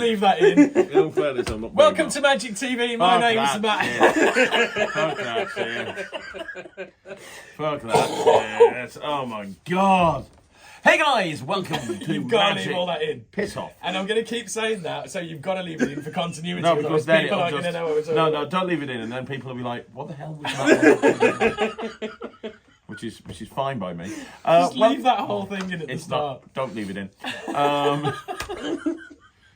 leave that in. In all fairness, I'm not. Welcome to Magic TV. My name's Matt. Fuck that shit. Fuck that shit. Oh my god. Hey guys, welcome to You've got to Magic. leave all that in. Piss off. And I'm going to keep saying that, so you've got to leave it in for continuity. No, because then people it'll aren't just... going to know what we're talking about. No, don't leave it in, and then people will be like, "What the hell was that?" which is fine by me. Just leave that whole thing in at the start. Don't leave it in.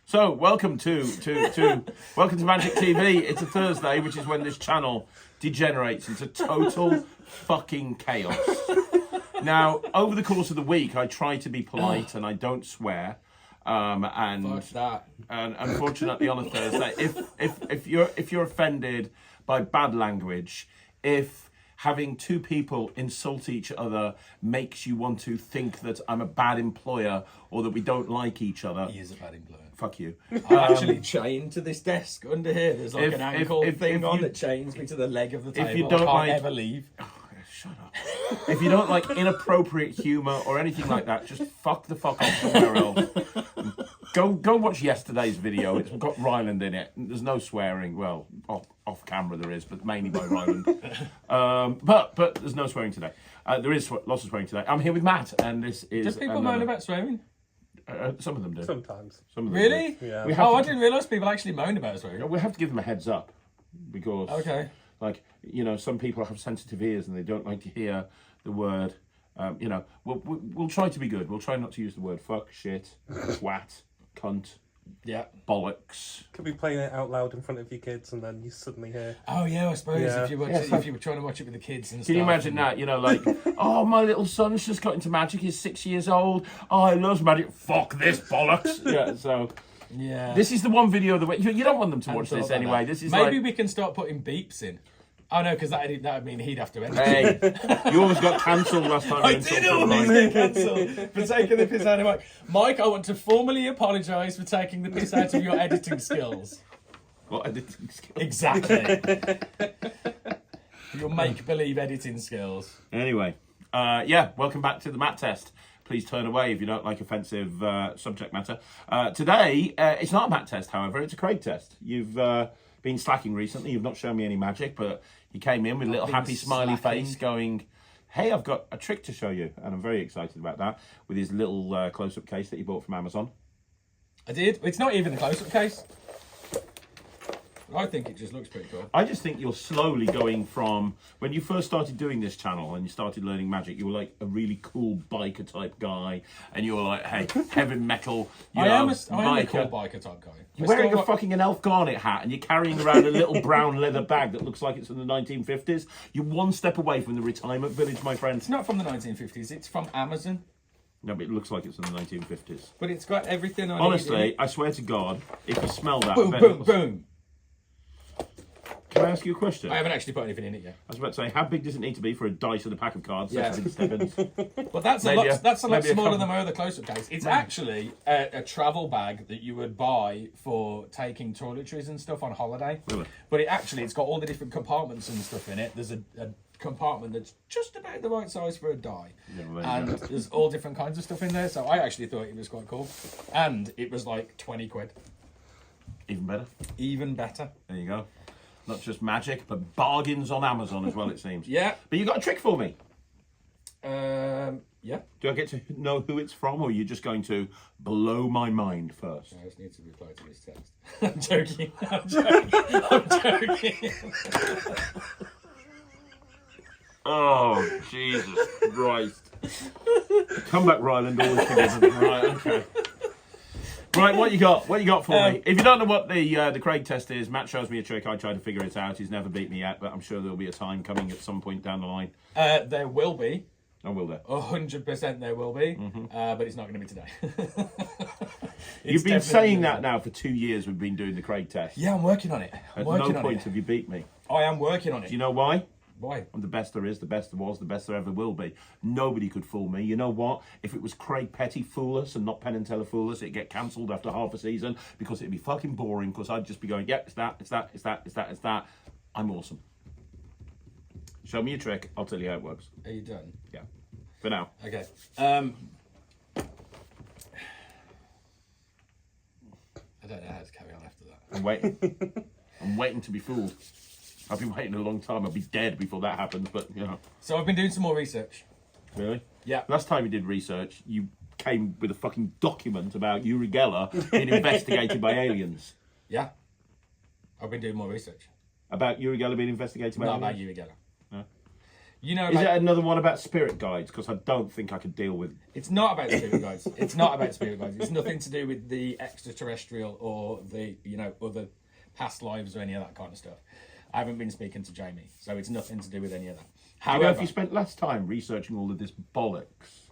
So welcome to Magic TV. It's a Thursday, which is when this channel degenerates into total fucking chaos. Now, over the course of the week, I try to be polite and I don't swear. And Fuck that. And unfortunately, on a Thursday, if you're offended by bad language, if having two people insult each other makes you want to think that I'm a bad employer or that we don't like each other, He is a bad employer. fuck you. I'm actually chained to this desk under here. There's like an ankle thing on that chains me to the leg of the table. If you don't I can't like, ever leave. Shut up. If you don't like inappropriate humour or anything like that, just fuck the fuck off somewhere else. Go watch yesterday's video. It's got Ryland in it. There's no swearing. Well, off camera there is, but mainly by Ryland. But there's no swearing today. There is lots of swearing today. I'm here with Matt, and this is. Does people moan about swearing? Some of them do. Sometimes. Some of them Really? do. Yeah. I didn't realise people actually moan about swearing. We have to give them a heads up because. Okay. Like, you know, some people have sensitive ears and they don't like to hear the word. You know, we'll try to be good. We'll try not to use the word fuck, shit, twat, cunt, Yeah. bollocks. Could be playing it out loud in front of your kids and then you suddenly hear... Oh, yeah, I suppose Yeah. if you were if you were trying to watch it with the kids and stuff. Can you imagine that? You know, like, oh, my little son's just got into magic. He's 6 years old. Oh, he loves magic. Fuck this bollocks. Yeah, so... Yeah. This is the one video of the way... You don't want them to watch this anyway. This is Maybe we can start putting beeps in. Oh, no, because that would mean he'd have to edit. Hey, you almost got cancelled last time. I did always get cancelled for taking the piss out of Mike. Mike, I want to formally apologise for taking the piss out of your editing skills. What editing skills? Exactly. Your make-believe editing skills. Anyway, yeah, welcome back to the Matt test. Please turn away if you don't like offensive subject matter. Today, it's not a Matt test, however, it's a Craig test. You've been slacking recently. You've not shown me any magic, but you came in with a little happy smiley face going, hey, I've got a trick to show you. And I'm very excited about that with his little close-up case that you bought from Amazon. I did. It's not even the close-up case. I think it just looks pretty cool. I just think you're slowly going from, when you first started doing this channel and you started learning magic, you were like a really cool biker type guy, and you were like, hey, heavy metal, I am a cool biker type guy. You're wearing a fucking an Elf Garnet hat and you're carrying around a little brown leather bag that looks like it's from the 1950s. You're one step away from the retirement village, my friend. It's not from the 1950s, it's from Amazon. No, but it looks like it's from the 1950s. But it's got everything on it. Honestly, I swear to God, if you smell that... Boom, boom, boom. Can I ask you a question? I haven't actually put anything in it yet. I was about to say, how big does it need to be for a dice and a pack of cards? Yeah. Well, that's a lot smaller than my other close-up case. It's Maybe. actually a travel bag that you would buy for taking toiletries and stuff on holiday. Really? But it's got all the different compartments and stuff in it. There's a compartment that's just about the right size for a die. Yeah, well, and there's all different kinds of stuff in there. So I actually thought it was quite cool. And it was like 20 quid. Even better. Even better. There you go. Not just magic, but bargains on Amazon as well, it seems. Yeah. But you got a trick for me. Yeah. Do I get to know who it's from, or are you just going to blow my mind first? I just need to reply to this text. I'm joking. I'm joking. Oh, Jesus Christ. Come back, Ryland, always forgiven. Right, okay. Right, what you got? What you got for me? If you don't know what the Craig test is, Matt shows me a trick. I try to figure it out. He's never beat me yet, but I'm sure there'll be a time coming at some point down the line. There will be. Oh, will there? 100% there will be, but it's not going to be today. You've been saying that now for 2 years. We've been doing the Craig test. Yeah, I'm working on it. At no point have you beat me. I am working on it. Do you know why? Why? I'm the best there is, the best there was, the best there ever will be. Nobody could fool me. You know what? If it was Craig Petty fool us and not Penn and Teller fool us, it'd get cancelled after half a season because it'd be fucking boring because I'd just be going, yeah, it's that, it's that, it's that, it's that, it's that. I'm awesome. Show me your trick. I'll tell you how it works. Are you done? Yeah. For now. Okay. I I don't know how to carry on after that. I'm waiting. I'm waiting to be fooled. I've been waiting a long time. I'll be dead before that happens, but, you know. So I've been doing some more research. Really? Yeah. Last time you did research, you came with a fucking document about Uri Geller being investigated by aliens. Yeah. I've been doing more research. About Uri Geller being investigated by Not aliens? about you again. No. You know, Is like, it another one about spirit guides? Because I don't think I could deal with... it's not about spirit guides. It's not about spirit guides. It's nothing to do with the extraterrestrial or the, you know, other past lives or any of that kind of stuff. I haven't been speaking to Jamie, so it's nothing to do with any of that. However, However, if you spent less time researching all of this bollocks,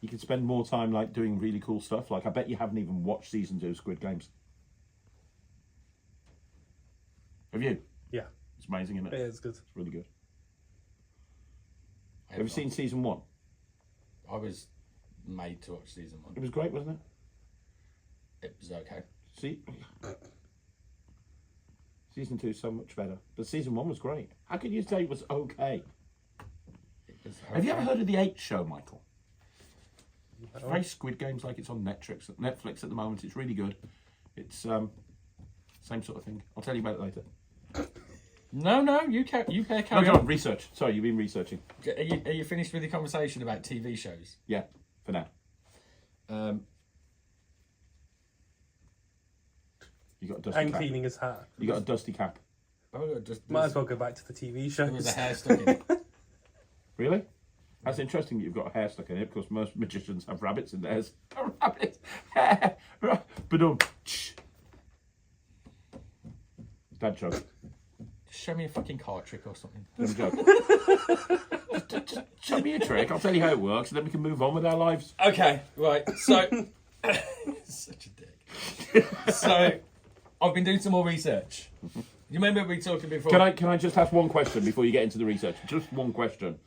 you could spend more time like doing really cool stuff. Like, I bet you haven't even watched season 2 of Squid Games. Have you? Yeah, It's amazing, isn't it? it is good. It's really good. I Have you seen season 1? I was made to watch season 1. It was great, wasn't it? It was okay. See? Season 2 is so much better. But season 1 was great. How could you say it was okay? It was Have you okay. ever heard of The 8 Show, Michael? It's No. very Squid Games, like it's on Netflix at the moment. It's really good. It's same sort of thing. I'll tell you about it later. No, you carry No, on. go on, research. Sorry, you've been researching. Are you finished with the conversation about TV shows? Yeah, for now. You got a dusty And cap. cleaning his hat. You got a dusty cap. Oh, just Might as well go back to the TV there was shows. a hair stuck in it. Really? That's interesting that you've got a hair stuck in it, because most magicians have rabbits in theirs. A rabbit hair. Ba-dum. Dad joke. Show me a fucking card trick or something. Dad joke. Just show me a trick. I'll tell you how it works, and then we can move on with our lives. Okay, right. So, such a dick. So, I've been doing some more research. You remember we talked before? Can I just ask one question before you get into the research? Just one question.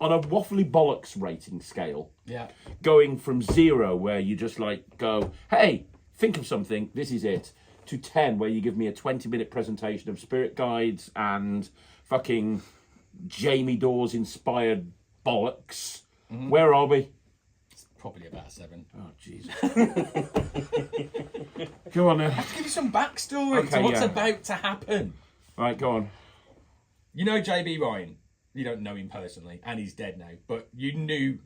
On a waffly bollocks rating scale, Yeah. going from 0, where you just like go, hey, think of something, this is it, to 10, where you give me a 20-minute presentation of spirit guides and fucking Jamie Dawes inspired bollocks. Mm-hmm. Where are we? Probably about a 7. Oh, Jesus. Go on then. To give you some backstory Okay, to what's yeah. about to happen. Right, go on. You know JB Ryan. You don't know him personally, and he's dead now. But you know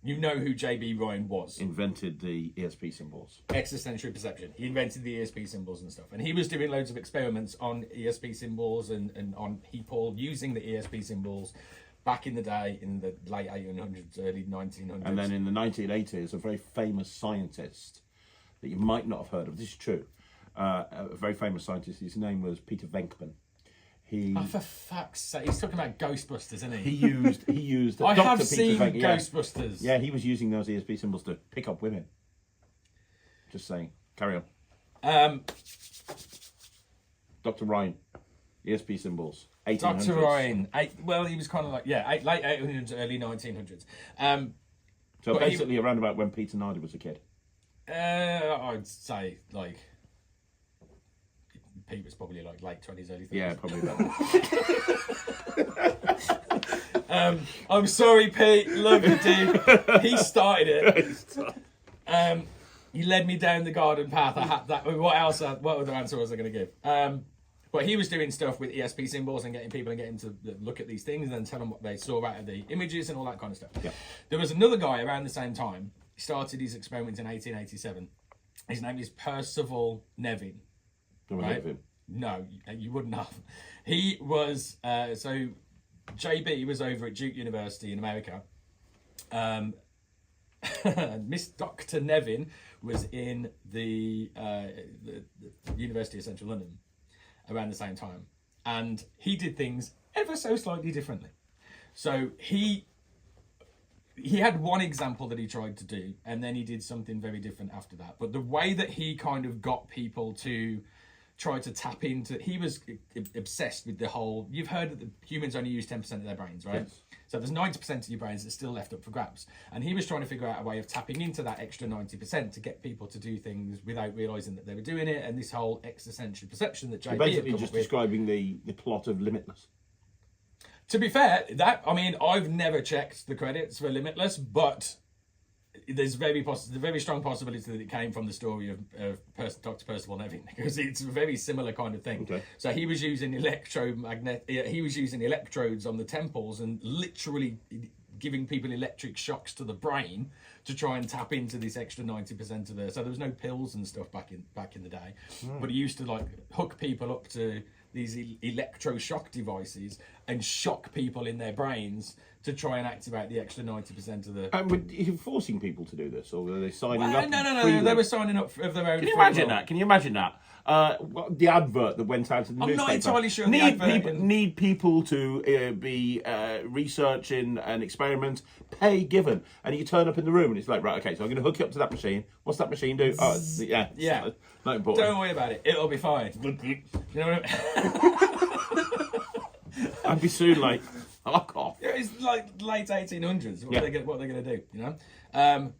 who JB Ryan was. Invented the ESP symbols. Existential perception. He invented the ESP symbols and stuff. And he was doing loads of experiments on ESP symbols and on people using the ESP symbols back in the day, in the late 1800s, early 1900s. And then in the 1980s, a very famous scientist that you might not have heard of, this is true, a very famous scientist, his name was Peter Venkman. He Oh, for fuck's sake, he's talking about Ghostbusters, isn't he? he used I Dr. have Peter seen Venkman, Ghostbusters. Yeah, he was using those ESP symbols to pick up women. Just saying. Carry on. Dr. Ryan, ESP symbols. 1800s. Dr. Ryan. Well, he was kind of like, late 1800s, early 1900s. So but he- basically around about when Peter Nardi was a kid. I'd say, like, Pete was probably like late 20s, early 30s. Yeah, probably about that. I'm sorry, Pete. Love you, dude. He started it. He led me down the garden path. I had that. What other answer was I going to give? But he was doing stuff with ESP symbols and getting people and getting to look at these things and then tell them what they saw out of the images and all that kind of stuff. Yeah. There was another guy around the same time. He started his experiments in 1887. His name is Percival Nevin. Don't Right? have him. No, you wouldn't have. He was so JB was over at Duke University in America. Miss Dr. Nevin was in the University of Central London around the same time, and he did things ever so slightly differently. So he had one example that he tried to do, and then he did something very different after that. But the way that he kind of got people to try to tap into, he was obsessed with the whole, you've heard that the humans only use 10% of their brains, right? Yes. So there's 90% of your brains that's still left up for grabs. And he was trying to figure out a way of tapping into that extra 90% to get people to do things without realising that they were doing it, and this whole existential perception that JB You're had basically come just up with. describing the plot of Limitless. To be fair, I've never checked the credits for Limitless, but there's the very strong possibility that it came from the story of Dr. Percival Nevin, because it's a very similar kind of thing. Okay. So he was using electrodes on the temples and literally giving people electric shocks to the brain to try and tap into this extra 90% of the. So there was no pills and stuff back in the day, but he used to like hook people up to these electroshock devices and shock people in their brains to try and activate the extra 90% of the. And were you forcing people to do this, or were they signing up? No. They were signing up of their own. Can you imagine that? Can you imagine that? The advert that went out in the newspaper. I'm not entirely sure. Need people to be researching an experiment, pay given, and you turn up in the room and it's like, right, okay, so I'm going to hook you up to that machine. What's that machine do? Oh, yeah. Not important. Don't worry about it. It'll be fine. You know what I mean? I'd be soon like, fuck off. Yeah, it's like late 1800s. What are they going to do? You know.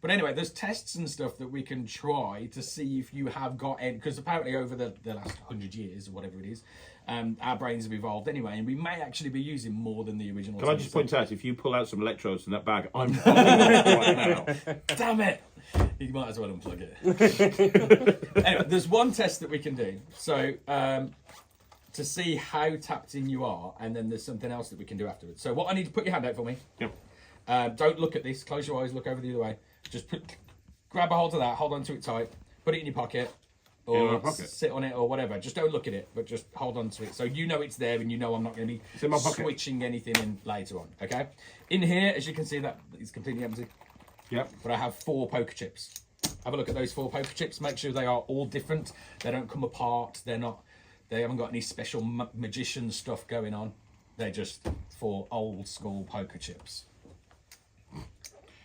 But anyway, there's tests and stuff that we can try to see if you have got any, because apparently over the last 100 years or whatever it is, our brains have evolved anyway, and we may actually be using more than the original. Can I just point out, if you pull out some electrodes from that bag, I'm fucking off right now. Damn it! You might as well unplug it. Anyway, there's one test that we can do. So to see how tapped in you are, and then there's something else that we can do afterwards. So what I need to put your hand out for me. Yep. Don't look at this. Close your eyes. Look over the other way. Just grab a hold of that. Hold on to it tight. Put it in your pocket, or sit on it, or whatever. Just don't look at it, but just hold on to it. So you know it's there, and you know I'm not going to be switching anything in later on. Okay. In here, as you can see, that it's completely empty. Yep. But I have 4 poker chips. Have a look at those 4 poker chips. Make sure they are all different. They don't come apart. They haven't got any special magician stuff going on. They're just 4 old school poker chips.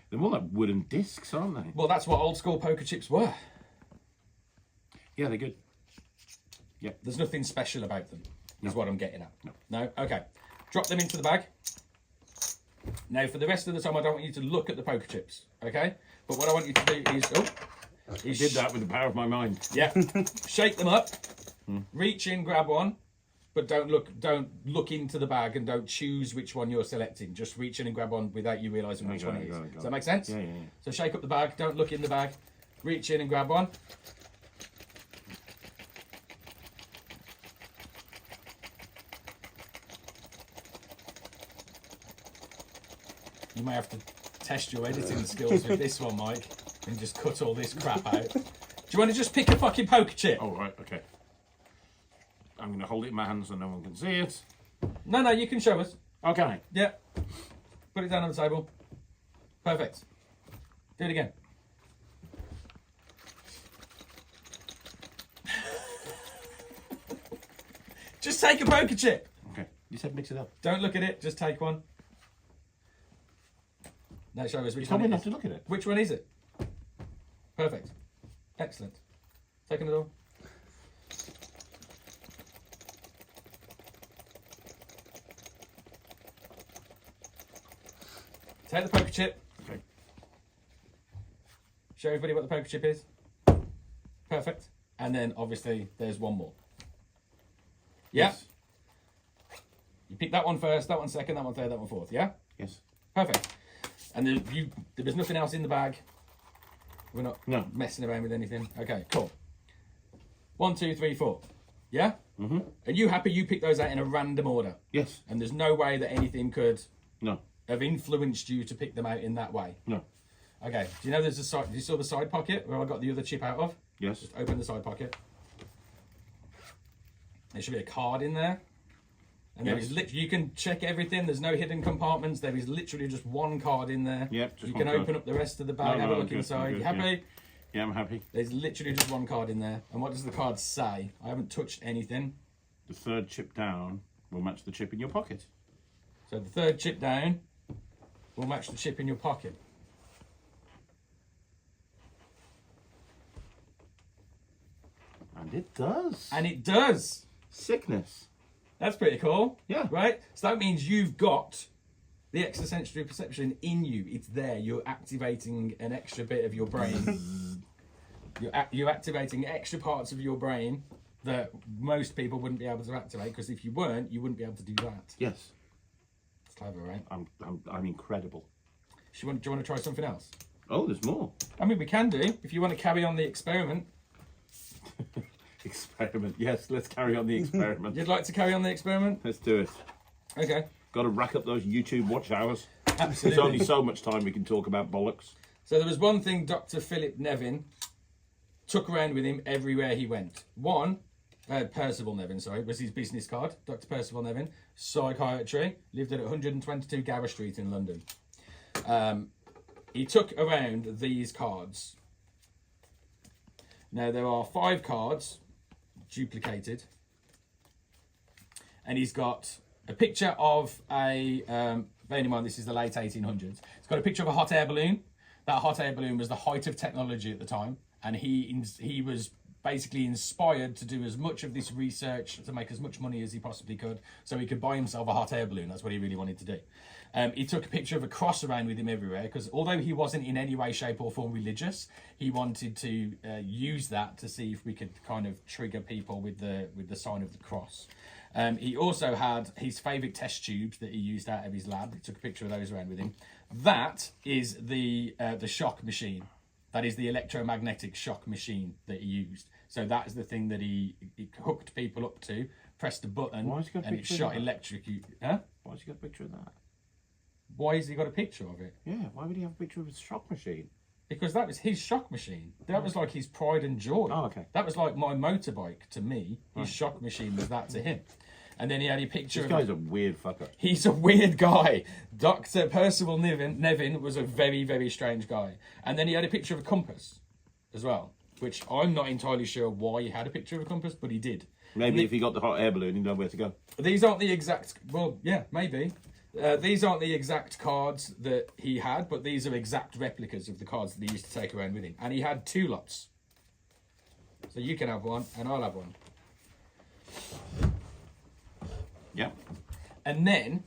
They're more like wooden discs, aren't they? Well, that's what old school poker chips were. Yeah, they're good. Yeah. There's nothing special about them, is what I'm getting at. No. Okay. Drop them into the bag. Now, for the rest of the time, I don't want you to look at the poker chips, okay? But what I want you to do is... I did that with the power of my mind. Yeah. Shake them up. Reach in, grab one. But don't look into the bag and don't choose which one you're selecting. Just reach in and grab one without you realising which one it is. Does that make sense? Yeah. So shake up the bag. Don't look in the bag. Reach in and grab one. You may have to test your editing skills with this one, Mike, and just cut all this crap out. Do you want to just pick a fucking poker chip? Oh, right, okay. I'm going to hold it in my hand so no one can see it. No, you can show us. Okay. Yeah. Put it down on the table. Perfect. Do it again. Just take a poker chip. Okay. You said mix it up. Don't look at it. Just take one. Now show us which You told one me it not is. to look at it. Which one is it? Perfect. Excellent. Taking it all. Take the poker chip. Okay. Show everybody what the poker chip is. Perfect. And then obviously there's one more. Yeah? Yes. You pick that one first, that one second, that one third, that one fourth. Yeah? Yes. Perfect. And there was nothing else in the bag. We're not messing around with anything. Okay, cool. 1, 2, 3, 4. Yeah? Mm-hmm. Are you happy you picked those out in a random order? Yes. And there's no way that anything could No. have influenced you to pick them out in that way? No. Okay. Do you know there's a side? You saw the side pocket where I got the other chip out of? Yes. Just open the side pocket. There should be a card in there. And there is literally, you can check everything. There's no hidden compartments. There is literally just one card in there. Yep, just you one can card. open up the rest of the bag, have a look inside. good, You happy? Yeah, I'm happy. There's literally just one card in there. And what does the card say? I haven't touched anything. The third chip down will match the chip in your pocket. So the third chip down will match the chip in your pocket. And it does. And it does. Sickness. That's pretty cool. Yeah. Right? So that means you've got the extrasensory perception in you. It's there. You're activating an extra bit of your brain. You're activating extra parts of your brain that most people wouldn't be able to activate, because if you weren't, you wouldn't be able to do that. Yes. It's clever, right? I'm incredible. Do you want to try something else? Oh, there's more. I mean, we can do if you want to carry on the experiment. Experiment. Yes, let's carry on the experiment. You'd like to carry on the experiment? Let's do it. Okay. Got to rack up those YouTube watch hours. Absolutely. There's only so much time we can talk about bollocks. So there was one thing Dr. Philip Nevin took around with him everywhere he went. One, Percival Nevin, sorry, was his business card. Dr. Percival Nevin, psychiatry, lived at 122 Gower Street in London. He took around these cards. Now there are 5 cards duplicated, and he's got a picture of a, bearing in mind this is the late 1800s, he's got a picture of a hot air balloon. That hot air balloon was the height of technology at the time, and he was basically inspired to do as much of this research to make as much money as he possibly could, so he could buy himself a hot air balloon. That's what he really wanted to do. He took a picture of a cross around with him everywhere, because although he wasn't in any way, shape or form religious, he wanted to use that to see if we could kind of trigger people with the sign of the cross. He also had his favourite test tubes that he used out of his lab. He took a picture of those around with him. That is the shock machine. That is the electromagnetic shock machine that he used. So that is the thing that he hooked people up to, pressed a button, and it shot electrocute. Huh? Why has he got a picture of that? Why has he got a picture of it? Yeah, why would he have a picture of his shock machine? Because that was his shock machine. That was like his pride and joy. Oh, okay. That was like my motorbike to me. His shock machine was that to him. And then he had a picture This guy's a weird fucker. He's a weird guy. Dr. Percival Nevin was a very, very strange guy. And then he had a picture of a compass as well, which I'm not entirely sure why he had a picture of a compass, but he did. Maybe if he got the hot air balloon, he'd know where to go. These aren't the exact... Well, yeah, maybe. These aren't the exact cards that he had, but these are exact replicas of the cards that he used to take around with him. And he had 2 lots. So you can have one, and I'll have one. Yeah. And then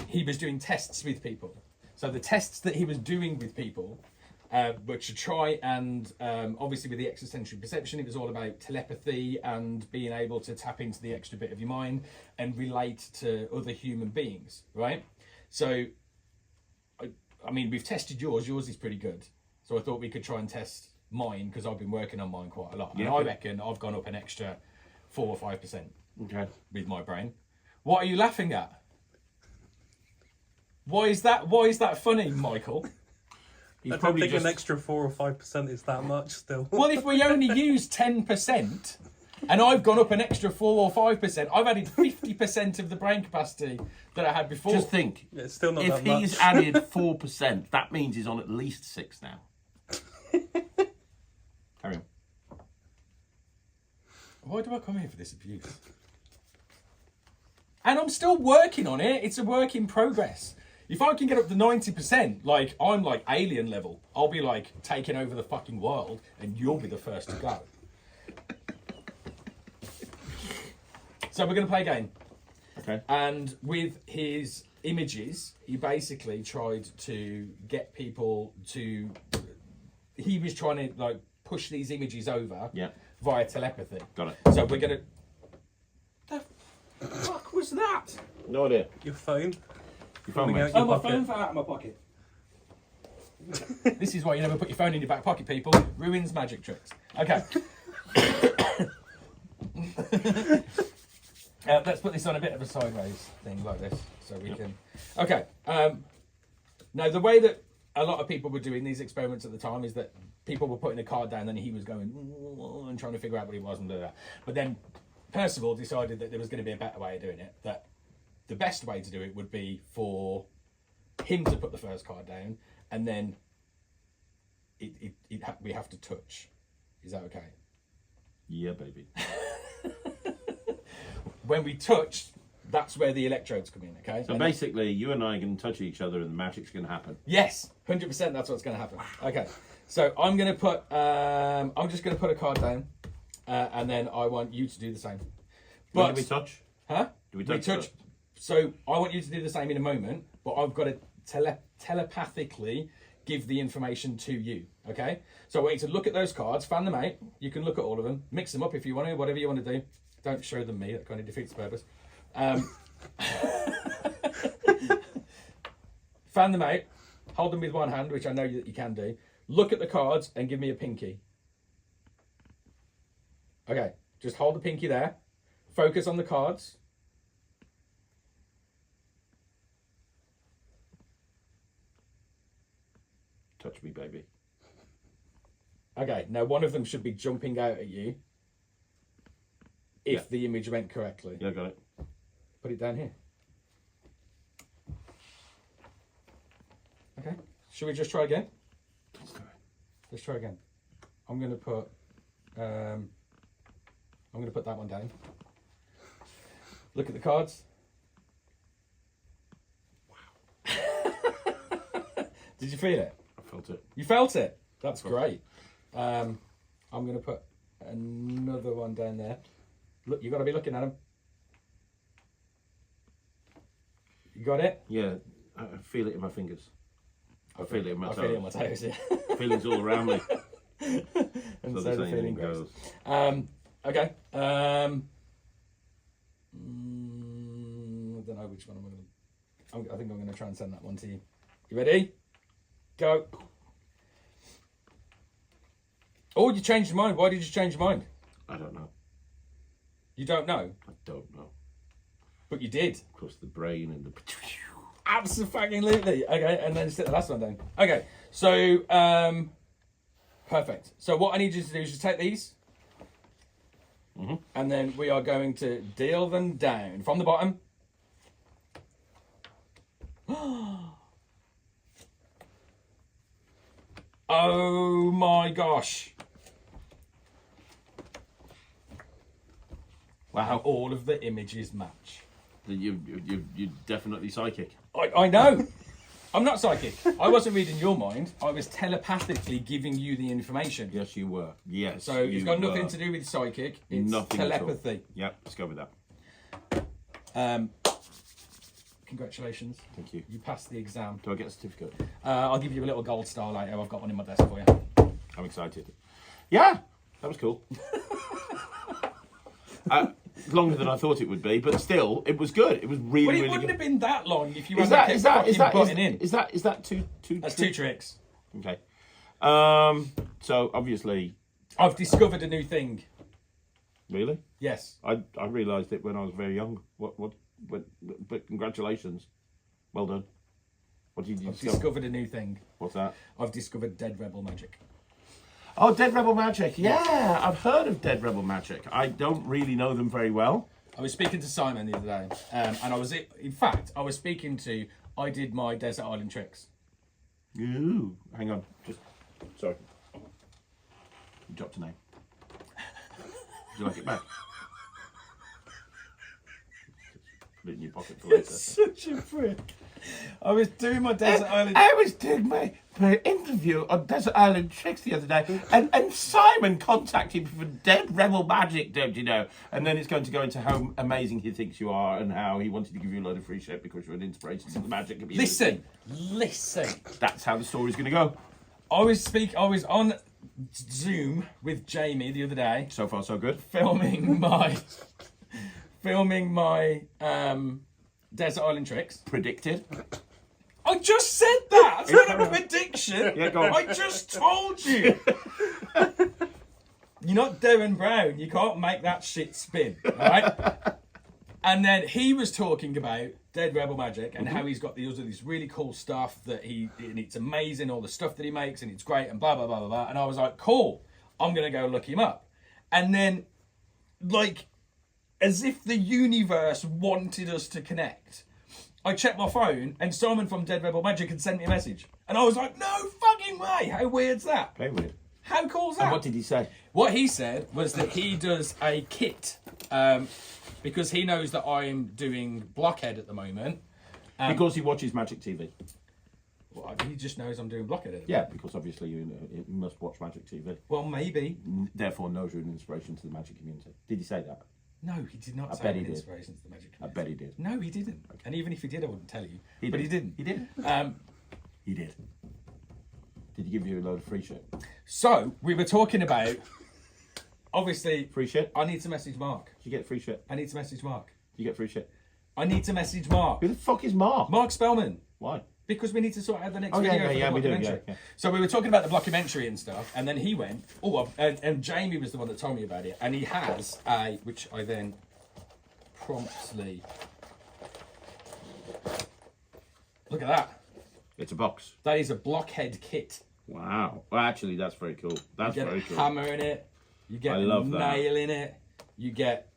he was doing tests with people. So the tests that he was doing with people were to try and, obviously with the extrasensory perception, it was all about telepathy and being able to tap into the extra bit of your mind and relate to other human beings, right? So, I mean, we've tested yours. Yours is pretty good. So I thought we could try and test mine, because I've been working on mine quite a lot. And I reckon I've gone up an extra 4 or 5% with my brain. What are you laughing at? Why is that funny, Michael? I don't think an extra 4 or 5% is that much still. Well, if we only use 10%, and I've gone up an extra 4 or 5%, I've added 50% of the brain capacity that I had before. Just think, It's still not if that much. he's added 4%, that means he's on at least 6 now. Carry on. Why do I come here for this abuse? And I'm still working on it. It's a work in progress. If I can get up to 90%, like I'm like alien level, I'll be like taking over the fucking world, and you'll be the first to go. So we're going to play a game. Okay. And with his images, he basically tried to get people to... He was trying to like push these images over via telepathy. Got it. So we're going to... The fuck was that? No idea. Your phone. Your phone, Falling mate. out your Oh, my pocket. phone fell out of my pocket. This is why you never put your phone in your back pocket, people. Ruins magic tricks. Okay. Let's put this on a bit of a sideways thing like this, so we can... Okay. Now, the way that a lot of people were doing these experiments at the time is that people were putting a card down, and he was going and trying to figure out what it was and do that. But then Percival decided that there was going to be a better way of doing it, that the best way to do it would be for him to put the first card down, and then we have to touch. Is that okay? Yeah, baby. When we touch, that's where the electrodes come in, okay? So basically, you and I can touch each other and the magic's going to happen. Yes, 100% that's what's going to happen. Okay, so I'm going to put, I'm just going to put a card down, and then I want you to do the same. But do we touch? Huh? Do we touch? touch. So I want you to do the same in a moment, but I've got to telepathically give the information to you, okay? So I want you to look at those cards, fan them out. You can look at all of them, mix them up if you want to, whatever you want to do. Don't show them me, that kind of defeats the purpose. Fan them out, hold them with one hand, which I know that you can do. Look at the cards and give me a pinky. Okay, just hold the pinky there. Focus on the cards. Touch me, baby. Okay, now one of them should be jumping out at you if the image went correctly. Yeah, got it. Put it down here. Okay, should we just try again? Let's try again. I'm going to put that one down. Look at the cards. Wow. Did you feel it? I felt it. You felt it? That's great. I'm going to put another one down there. Look, you've got to be looking at them. You got it? Yeah, I feel it in my fingers. I feel it in my toes. I feel it in my toes, yeah. Feelings all around me. And So so the the feeling feeling goes. goes. Okay. I don't know which one I'm going to... I think I'm going to try and send that one to you. You ready? Go. Oh, you changed your mind. Why did you change your mind? I don't know. You don't know? I don't know. But you did. Of course, the brain and the... Absolutely. Okay, and then stick the last one down. Okay, so, perfect. So what I need you to do is just take these, and then we are going to deal them down from the bottom. Oh my gosh. Wow, all of the images match. You're definitely psychic. I know. I'm not psychic. I wasn't reading your mind. I was telepathically giving you the information. Yes, you were. Yes. So it's got nothing to do with psychic. It's Nothing telepathy. At all. Yep, let's go with that. Congratulations. Thank you. You passed the exam. Do I get a certificate? I'll give you a little gold star later. I've got one in my desk for you. I'm excited. Yeah, that was cool. Longer than I thought it would be, but still, it was good. It was really, Well, it really wouldn't good. have been that long if you hadn't kept fucking butting in. Is that two? That's two tricks. Okay. So obviously, I've discovered a new thing. really, Yes. I realised it when I was very young. But congratulations, well done. What did you I've discover? discovered a new thing. What's that? I've discovered Dead Rebel magic. Oh, Dead Rebel Magic. Yeah, I've heard of Dead Rebel Magic. I don't really know them very well. I was speaking to Simon the other day, and I was speaking to. I did my Desert Island tricks. Ooh, hang on, just sorry. You dropped a name. Would you like it back? Put it in your pocket for later. Such a prick. I was doing my Desert Island. I was doing my interview on Desert Island Tricks the other day, and Simon contacted me for Dead Rebel Magic, don't you know? And then it's going to go into how amazing he thinks you are and how he wanted to give you a load of free shit because you're an inspiration to the magic community. Listen. That's how the story's going to go. I was on Zoom with Jamie the other day, So far, so good. filming my Desert Island tricks. Predicted. I just said that. That's not a prediction. Yeah, go on. I just told you. You're not Darren Brown. You can't make that shit spin, right? And then he was talking about Dead Rebel Magic and how he's got this really cool stuff and it's amazing, all the stuff that he makes, and it's great, and blah, blah, blah, blah, blah. And I was like, cool, I'm going to go look him up. And then, like, as if the universe wanted us to connect, I checked my phone and Simon from Dead Rebel Magic had sent me a message. And I was like, no fucking way. How weird's that? Very weird. How cool's that? And what did he say? What he said was that he does a kit because he knows that I'm doing Blockhead at the moment. Because he watches Magic TV. Well, he just knows I'm doing Blockhead at the Yeah, because obviously you must watch Magic TV. Well, maybe. Therefore knows you're an inspiration to the Magic community. Did he say that? No, he did not say bet he an did. inspiration to the Magic I community. bet he did. No, he didn't. Okay. And even if he did, I wouldn't tell you. He But did. he didn't. He did. He did. Did he give you a load of free shit? So, we were talking about, obviously, Free shit? I need to message Mark. Did you get free shit? I need to message Mark. Did you get free shit? I need to message Mark. Who the fuck is Mark? Mark Spellman. Why? Because we need to sort out the next Oh, video yeah, for we the do, documentary. yeah. So we were talking about the documentary and stuff, and then he went, and Jamie was the one that told me about it, and he has which I then promptly... Look at that. It's a box. That is a blockhead kit. Wow. Well, actually, that's very cool. That's You get very a cool. hammer in it. You get I a love that. nail in it. You get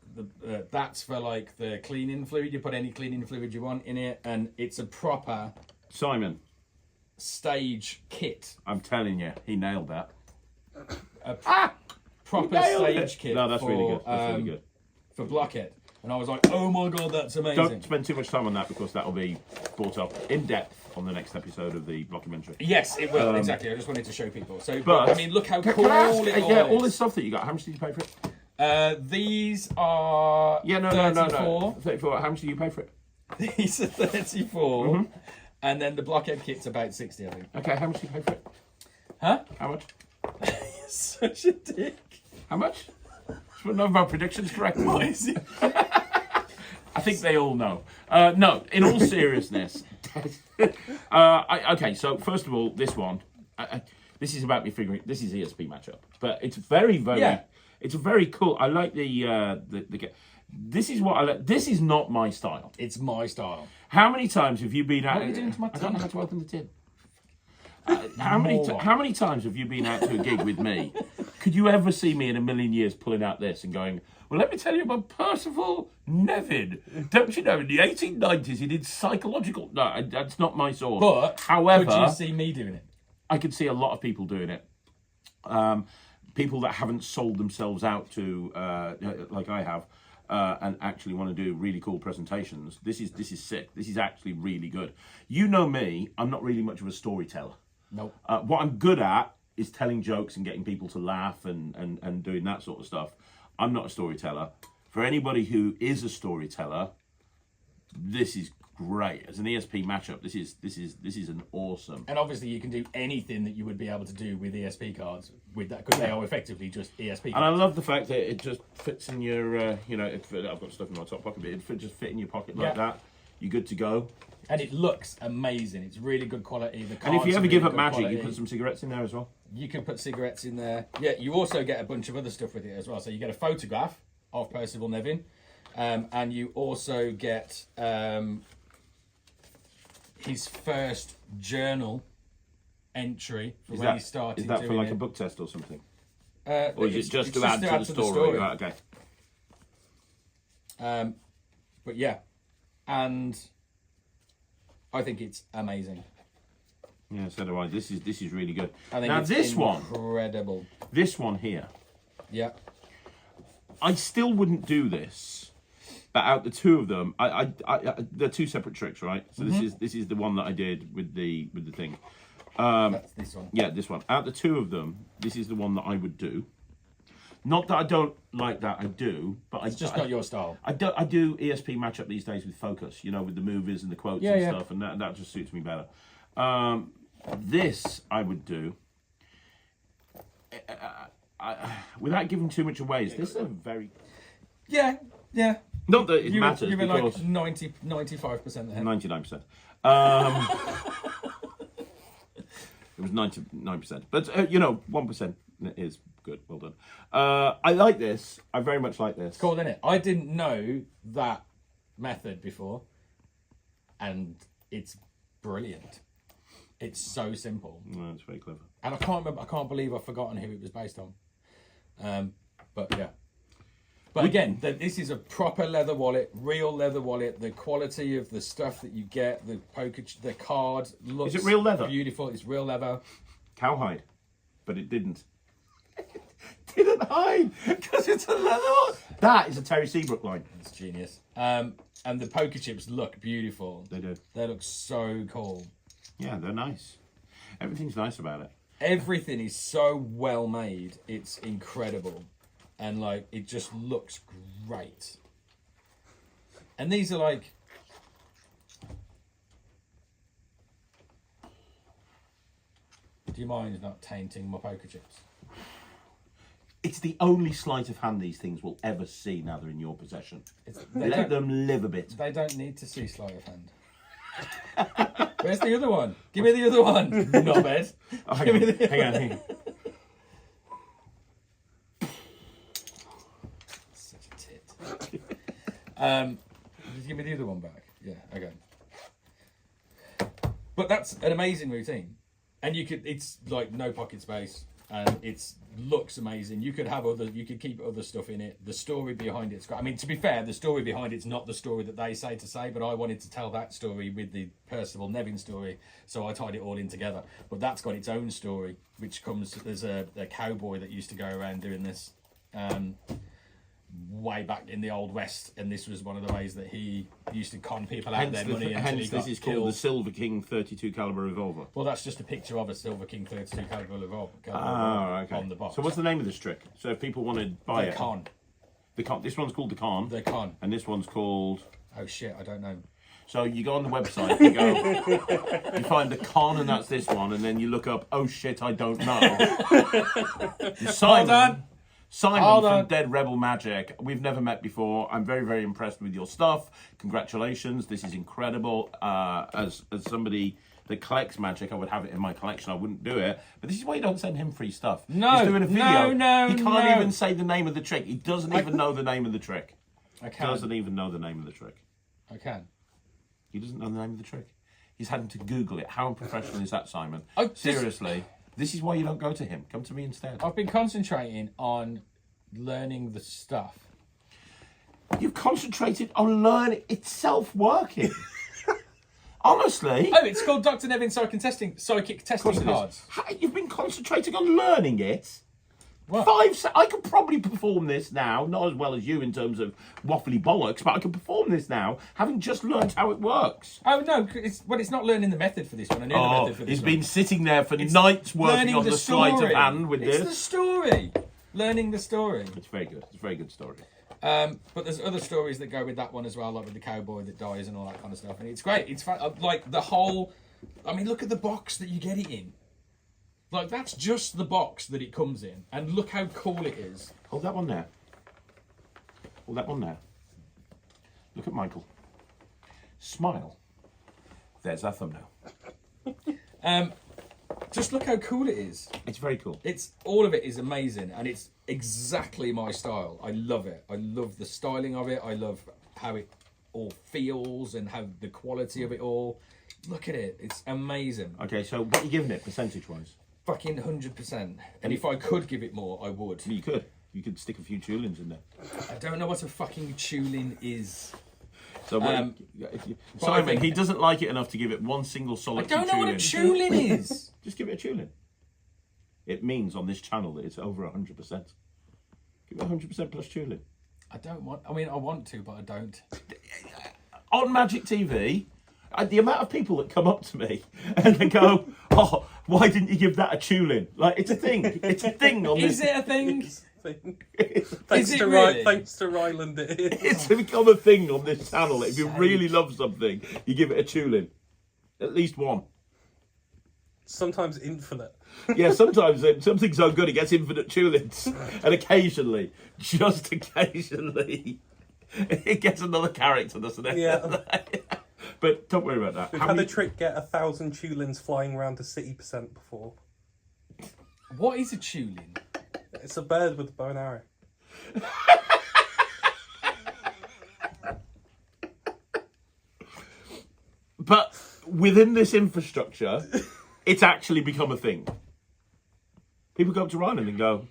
that's for like the cleaning fluid. You put any cleaning fluid you want in it, and it's a proper Simon, stage kit. I'm telling you, he nailed that. Proper nailed stage it. kit. No, that's for, really good. That's really good. For blockhead. And I was like, oh my god, that's amazing. Don't spend too much time on that because that will be brought up in depth on the next episode of the documentary. Yes, it will, exactly. I just wanted to show people. So, But I mean, look how cool Can I ask, it all yeah, is. all this stuff that you got, how much did you pay for it? These are No. 34. How much did you pay for it? These are 34. Mm-hmm. And then the blockhead kit's about 60, I think. Okay, how much did you pay for it? Huh? How much? Such a dick. How much? None of our predictions correct. What is it? I think they all know. No, in all seriousness. Okay, so first of all, this one. This is about me figuring. This is ESP matchup, but it's very, very. Yeah. It's very cool. I like the. This is what I like. This is not my style. It's my style. How many times have you been out? What are you doing to my I don't know how tin? to open the tin. How many times have you been out to a gig with me? Could you ever see me in a million years pulling out this and going, well, let me tell you about Percival Nevin. Don't you know, in the 1890s he did psychological... No, that's not my sort. But however, could you see me doing it? I could see a lot of people doing it. People that haven't sold themselves out to, like I have, and actually want to do really cool presentations. This is sick. This is actually really good. You know me, I'm not really much of a storyteller. Nope. What I'm good at is telling jokes and getting people to laugh and doing that sort of stuff. I'm not a storyteller. For anybody who is a storyteller, this is great. As an ESP matchup, this is an awesome. And obviously you can do anything that you would be able to do with ESP cards with that, because they are effectively just ESP cards. And I love the fact that it just fits in your, I've got stuff in my top pocket, but it just fit in your pocket like that. You're good to go. And it looks amazing. It's really good quality. The And if you cards ever are give really up good magic, quality. you put some cigarettes in there as well. You can put cigarettes in there. Yeah, you also get a bunch of other stuff with it as well. So you get a photograph of Percival Nevin, and you also get his first journal entry for when he started. Is that for doing like it. a book test or something? Or is it just to add to the story? Right, okay. But yeah, and I think it's amazing. Yeah, so do I. This is really good. I think Now it's this incredible. this one here, Yeah. I still wouldn't do this, but out the two of them, they're two separate tricks, right? So this is the one that I did with the thing. That's this one. Yeah, this one. Out the two of them, this is the one that I would do. Not that I don't like that, I do, but It's just not your style. I do ESP matchup these days with focus, with the movies and the quotes and stuff, and that just suits me better. This I would do. Without giving too much away, is this a very... Yeah. Not that it matters, You were because... like 95% there. 99%. It was 99%. But, 1% is good. Well done. I like this. I very much like this. Cool, isn't it? I didn't know that method before, and it's brilliant. It's so simple. No, it's very clever. And I can't believe I've forgotten who it was based on. But yeah. But again, this is a proper leather wallet, real leather wallet. The quality of the stuff that you get, the card looks... Is it real leather? Beautiful. It's real leather. Cowhide. But it didn't. Didn't hide because it's a leather wallet. That is a Terry Seabrook line. It's genius. And the poker chips look beautiful. They do. They look so cool. Yeah, they're nice. Everything's nice about it. Everything is so well made. It's incredible. And it just looks great. And these are do you mind not tainting my poker chips? It's the only sleight of hand these things will ever see now they're in your possession. Let them live a bit. They don't need to see sleight of hand. Where's the other one? Give me the other one. Not bad. Oh, hang on. Such a tit. Just give me the other one back. Yeah, okay. But that's an amazing routine. And it's like no pocket space, and it looks amazing. You could keep other stuff in it. The story behind it's great. I mean, to be fair, the story behind it's not the story that they say, but I wanted to tell that story with the Percival Nevin story, so I tied it all in together. But that's got its own story, which comes, there's a cowboy that used to go around doing this way back in the Old West, and this was one of the ways that he used to con people out of their money until he got this is killed. called the Silver King 32 caliber revolver. Well, that's just a picture of a Silver King 32 caliber revolver Okay. on the box. So what's the name of this trick? So if people want to buy it, Con. the con. This one's called the Con. The Con. And this one's called. Oh shit! I don't know. So you go on the website, you go, you find the Con, and that's this one, and then you look up. Oh shit! I don't know. Simon from Dead Rebel Magic. We've never met before. I'm very, very impressed with your stuff. Congratulations. This is incredible. As somebody that collects magic, I would have it in my collection. I wouldn't do it. But this is why you don't send him free stuff. No. He's doing a video. No. He can't even say the name of the trick. He doesn't even know the name of the trick. I can. Doesn't even know the name of the trick. I can. He doesn't know the name of the trick. He's having to Google it. How unprofessional is that, Simon? Seriously. This is why you don't go to him. Come to me instead. I've been concentrating on learning the stuff. You've concentrated on learning itself working. Honestly. Oh, it's called Dr. Nevin Psychic Testing Cards. You've been concentrating on learning it. What? I could probably perform this now, not as well as you in terms of waffly bollocks, but I can perform this now, having just learned how it works. Oh no, it's not learning the method for this one. I knew the method for this he's one. been sitting there for nights working on the sleight of hand with this. It's the story. Learning the story. It's very good. It's a very good story. But there's other stories that go with that one as well, like with the cowboy that dies and all that kind of stuff. And it's great. It's like the whole. I mean, look at the box that you get it in. Like, that's just the box that it comes in. And look how cool it is. Hold that one there. Hold that one there. Look at Michael. Smile. There's our thumbnail. Just look how cool it is. It's very cool. All of it is amazing, and it's exactly my style. I love it. I love the styling of it. I love how it all feels and how the quality of it all. Look at it. It's amazing. Okay, so what are you giving it percentage-wise? Fucking 100%. And if I could give it more, I would. You could. You could stick a few tulins in there. I don't know what a fucking tulin is. So Simon, he doesn't like it enough to give it one single I solitary don't know what a tulin is. Just give it a tulin. It means on this channel that it's over 100%. Give it 100% plus tulin. I want to, but I don't. On Magic TV, the amount of people that come up to me and they go, "Oh, why didn't you give that a tulin?" Like, it's a thing. It's a thing on this. Is it a thing? Thanks it to really? Thanks to Ryland, it is. It's become a thing on this channel. If you really love something, you give it a tulin. At least one. Sometimes infinite. Yeah, sometimes something's so good it gets infinite tulins. And occasionally, just occasionally, it gets another character, doesn't it? Yeah. But don't worry about that. We've had a trick get 1,000 tulins flying around a city percent before. What is a tulin? It's a bird with a bow and arrow. But within this infrastructure, it's actually become a thing. People go up to Ryland and go,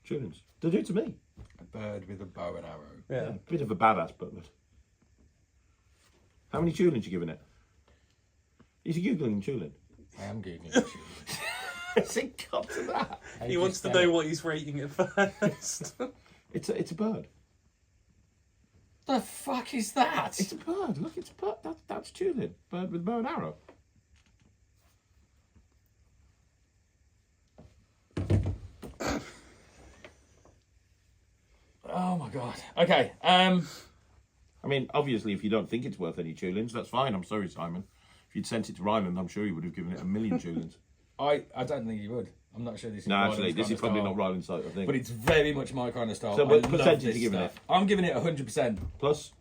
tulins. They do it to me. A bird with a bow and arrow. Yeah. Bit of a badass butler. How many tulins you giving it? Is he Googling tulin? I am Googling a tulin. Has it got to that? He wants to know what he's rating it first. It's a bird. The fuck is that? It's a bird. Look, it's a bird. That's tulin. Bird with bow and arrow. Oh my god. Okay. I mean, obviously, if you don't think it's worth any tulins, that's fine. I'm sorry, Simon. If you'd sent it to Ryland, I'm sure he would have given it 1 million tulins. I don't think you would. I'm not sure this is. No, Ryland's actually, this kind is of probably style, not Ryland's site, I think. but it's very much my kind of style. So what I love percentage this are you giving stuff. I'm giving it 100%. Plus?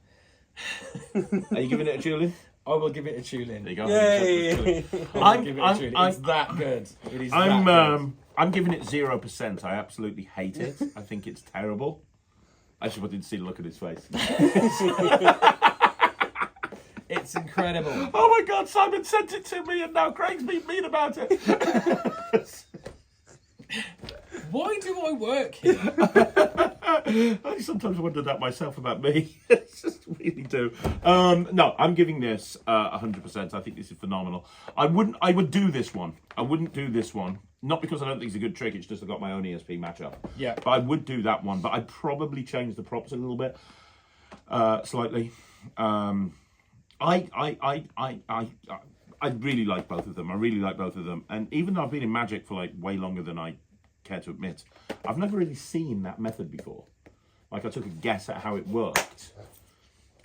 Are you giving it a tulin? I will give it a tune in. There you go. Yay! I'll give it a tune in. It's that good. It is that good. I'm giving it 0%. I absolutely hate it. I think it's terrible. I just wanted to see the look on his face. It's incredible. Oh my God, Simon sent it to me and now Craig's being mean about it. Why do I work here? I sometimes wonder that myself about me. I just really do. No, I'm giving this 100%. I think this is phenomenal. I would do this one. I wouldn't do this one. Not because I don't think it's a good trick, it's just I've got my own ESP matchup. Yeah. But I would do that one. But I'd probably change the props a little bit, slightly. I really like both of them. I really like both of them. And even though I've been in Magic for like way longer than I care to admit, I've never really seen that method before. Like I took a guess at how it worked.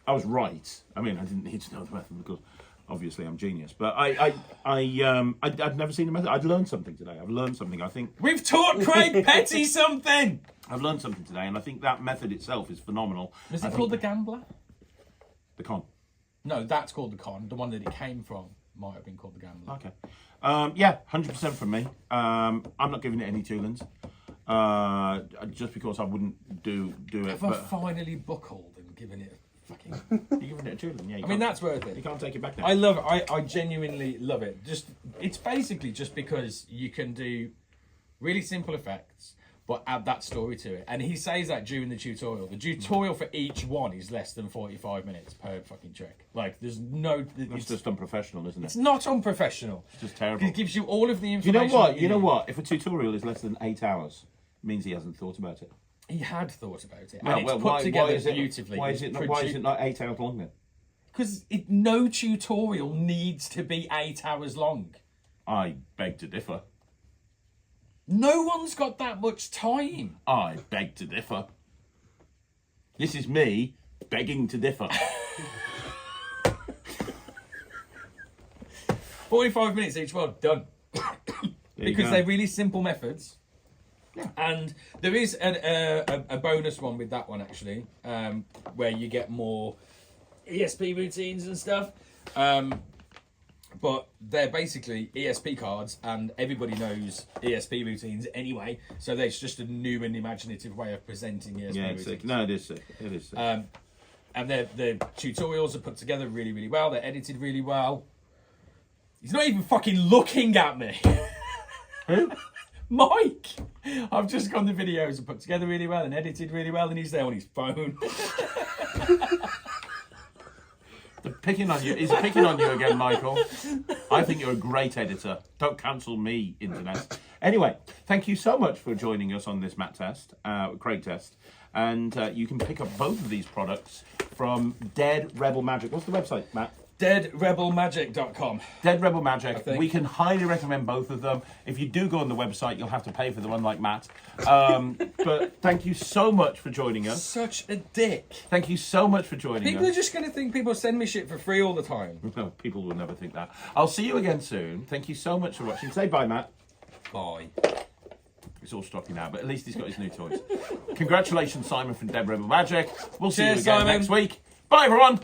I was right. I mean, I didn't need to know the method because obviously I'm genius. But I'd never seen the method. I'd learned something today. I've learned something. I think we've taught Craig Petty something. I've learned something today, and I think that method itself is phenomenal. Was it called the Gambler? The con. No, that's called the con. The one that it came from might have been called the Gambler. Okay. Yeah, 100% from me. I'm not giving it any Tulins. Just because I wouldn't do it. Have I finally buckled and given it a fucking... You're giving it a Tulin, yeah. I mean, that's worth You it. can't take it back now. I love it. I genuinely love it. It's basically just because you can do really simple effects, but add that story to it. And he says that during the tutorial. The tutorial for each one is less than 45 minutes per fucking trick. Like, there's no... It's just unprofessional, isn't it? It's not unprofessional. It's just terrible. It gives you all of the You information. know what? that You know need. what? If a tutorial is less than 8 hours, it means he hasn't thought about it. He had thought about it. Well, And it's put together beautifully. Why is it not 8 hours long then? Because no tutorial needs to be 8 hours long. I beg to differ. No one's got that much time. I beg to differ. This is me begging to differ. 45 minutes each one, done. Because they're really simple methods. Yeah. And there is a bonus one with that one, actually, where you get more ESP routines and stuff. But they're basically ESP cards, and everybody knows ESP routines anyway. So there's just a new and imaginative way of presenting ESP routines. Sick. No, it is sick. It is sick. And the tutorials are put together really, really well. They're edited really well. He's not even fucking looking at me. Who? Mike! I've just gone the videos and put together really well and edited really well, and he's there on his phone. Picking on you. He's picking on you again, Michael. I think you're a great editor. Don't cancel me, internet. Anyway, thank you so much for joining us on this Matt test, Craig test. And you can pick up both of these products from Dead Rebel Magic. What's the website, Matt? DeadRebelMagic.com. Dead Rebel Magic. I think. We can highly recommend both of them. If you do go on the website, you'll have to pay for them, unlike Matt. But thank you so much for joining us. Such a dick. Thank you so much for joining People are us. just going to think people send me shit for free all the time. No, people will never think that. I'll see you again soon. Thank you so much for watching. Say bye, Matt. Bye. It's all stocky now, but at least he's got his new toys. Congratulations, Simon from Dead Rebel Magic. We'll see you Cheers, again Simon. next week. Bye, everyone.